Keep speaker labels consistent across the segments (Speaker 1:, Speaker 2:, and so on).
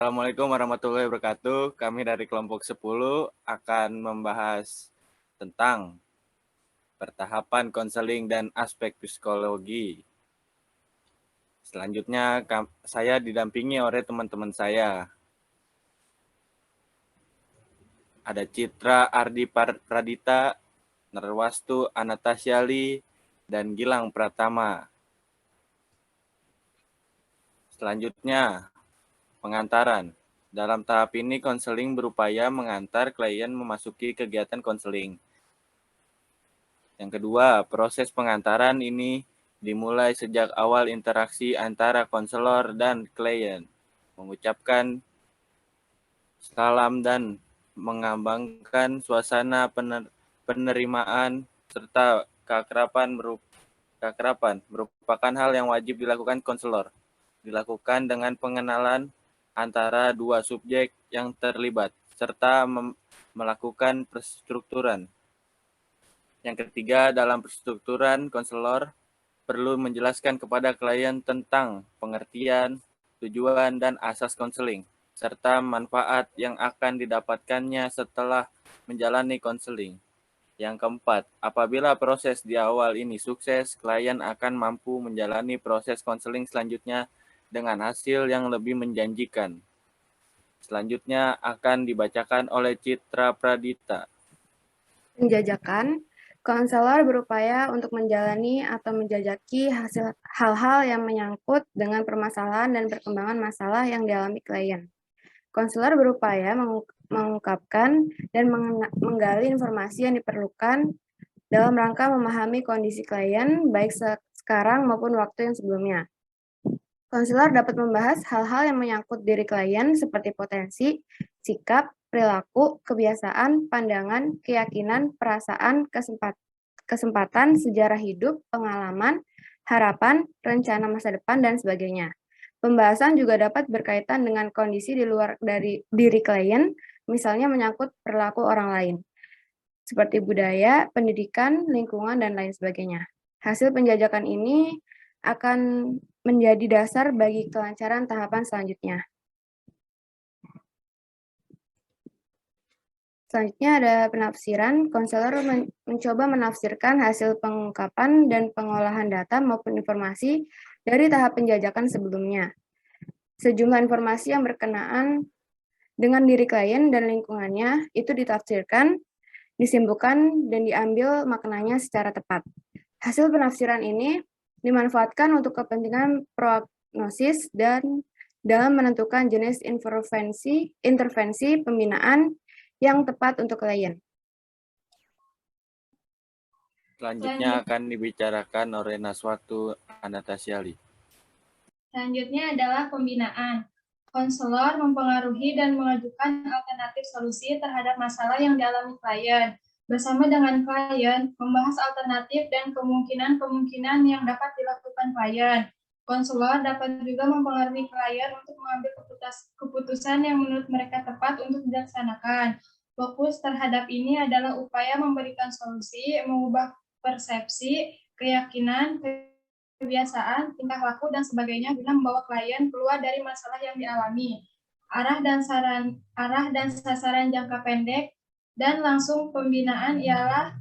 Speaker 1: Assalamualaikum warahmatullahi wabarakatuh. Kami dari kelompok 10 akan membahas tentang pertahapan konseling dan aspek psikologi. Selanjutnya saya didampingi oleh teman-teman saya. Ada Citra Ardi Pradita, Narwastu Anatasyali, dan Gilang Pratama. Selanjutnya, pengantaran. Dalam tahap ini, konseling berupaya mengantar klien memasuki kegiatan konseling. Yang kedua, proses pengantaran ini dimulai sejak awal interaksi antara konselor dan klien, mengucapkan salam dan mengembangkan suasana penerimaan serta keakraban merupakan hal yang wajib dilakukan konselor. Dilakukan dengan pengenalan antara dua subjek yang terlibat, serta melakukan perstrukturan. Yang ketiga, dalam perstrukturan, konselor perlu menjelaskan kepada klien tentang pengertian, tujuan, dan asas konseling, serta manfaat yang akan didapatkannya setelah menjalani konseling. Yang keempat, apabila proses di awal ini sukses, klien akan mampu menjalani proses konseling selanjutnya dengan hasil yang lebih menjanjikan. Selanjutnya akan dibacakan oleh Citra Pradita.
Speaker 2: Penjajakan, konselor berupaya untuk menjalani atau menjajaki hasil hal-hal yang menyangkut dengan permasalahan dan perkembangan masalah yang dialami klien. Konselor berupaya mengungkapkan dan menggali informasi yang diperlukan dalam rangka memahami kondisi klien, baik sekarang maupun waktu yang sebelumnya. Konselor dapat membahas hal-hal yang menyangkut diri klien seperti potensi, sikap, perilaku, kebiasaan, pandangan, keyakinan, perasaan, kesempatan, sejarah hidup, pengalaman, harapan, rencana masa depan, dan sebagainya. Pembahasan juga dapat berkaitan dengan kondisi di luar dari diri klien, misalnya menyangkut perilaku orang lain, seperti budaya, pendidikan, lingkungan, dan lain sebagainya. Hasil penjajakan ini akan menjadi dasar bagi kelancaran tahapan selanjutnya. Selanjutnya ada penafsiran. Konselor mencoba menafsirkan hasil pengungkapan dan pengolahan data maupun informasi dari tahap penjajakan sebelumnya. Sejumlah informasi yang berkenaan dengan diri klien dan lingkungannya itu ditafsirkan, disimpulkan, dan diambil maknanya secara tepat. Hasil penafsiran ini dimanfaatkan untuk kepentingan prognosis dan dalam menentukan jenis intervensi pembinaan yang tepat untuk klien.
Speaker 1: Selanjutnya akan dibicarakan oleh Narwastu Anatasyali.
Speaker 3: Selanjutnya adalah pembinaan. Konselor mempengaruhi dan mengajukan alternatif solusi terhadap masalah yang dialami klien. Bersama dengan klien, membahas alternatif dan kemungkinan-kemungkinan yang dapat dilakukan klien. Konselor dapat juga mempengaruhi klien untuk mengambil keputusan yang menurut mereka tepat untuk dilaksanakan. Fokus terhadap ini adalah upaya memberikan solusi, mengubah persepsi, keyakinan, kebiasaan, tingkah laku, dan sebagainya guna membawa klien keluar dari masalah yang dialami. Arah dan sasaran jangka pendek dan langsung pembinaan ialah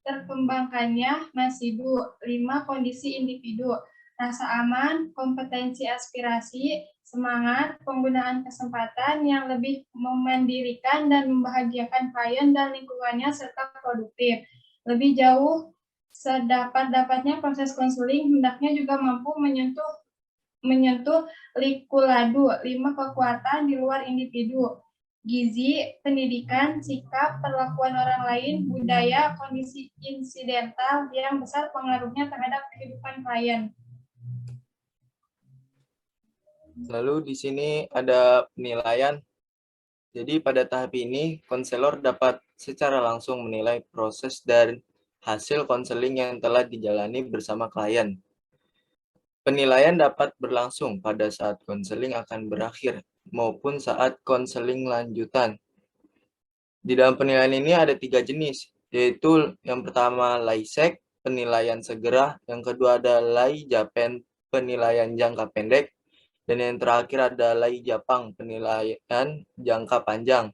Speaker 3: terkembangkannya NASIDU, 5 kondisi individu, rasa aman, kompetensi aspirasi, semangat, penggunaan kesempatan yang lebih memandirikan dan membahagiakan klien dan lingkungannya, serta produktif. Lebih jauh, sedapat-dapatnya proses konseling hendaknya juga mampu menyentuh likuladu, 5 kekuatan di luar individu, gizi, pendidikan, sikap, perlakuan orang lain, budaya, kondisi insidental yang besar pengaruhnya terhadap kehidupan klien.
Speaker 4: Lalu di sini ada penilaian. Jadi pada tahap ini, konselor dapat secara langsung menilai proses dan hasil konseling yang telah dijalani bersama klien. Penilaian dapat berlangsung pada saat konseling akan berakhir maupun saat konseling lanjutan. Di dalam penilaian ini ada 3 jenis, yaitu yang pertama LAISEC, penilaian segera, yang kedua ada LAIJAPEN, penilaian jangka pendek, Dan yang terakhir adalah Ijapang, penilaian jangka panjang.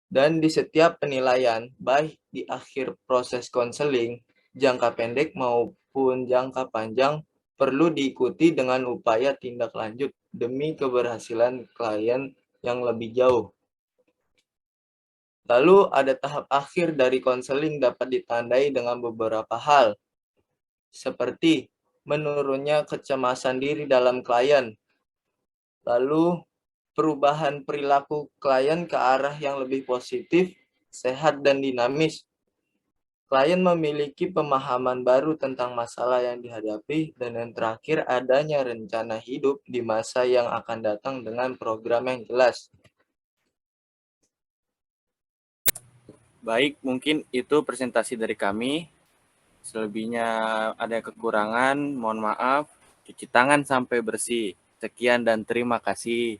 Speaker 4: Dan di setiap penilaian, baik di akhir proses konseling, jangka pendek maupun jangka panjang, perlu diikuti dengan upaya tindak lanjut demi keberhasilan klien yang lebih jauh. Lalu ada tahap akhir dari konseling dapat ditandai dengan beberapa hal, seperti menurunnya kecemasan diri dalam klien, lalu perubahan perilaku klien ke arah yang lebih positif, sehat, dan dinamis. Klien memiliki pemahaman baru tentang masalah yang dihadapi, dan yang terakhir adanya rencana hidup di masa yang akan datang dengan program yang jelas.
Speaker 1: Baik, mungkin itu presentasi dari kami. Selebihnya ada kekurangan, mohon maaf. Cuci tangan sampai bersih. Sekian dan terima kasih.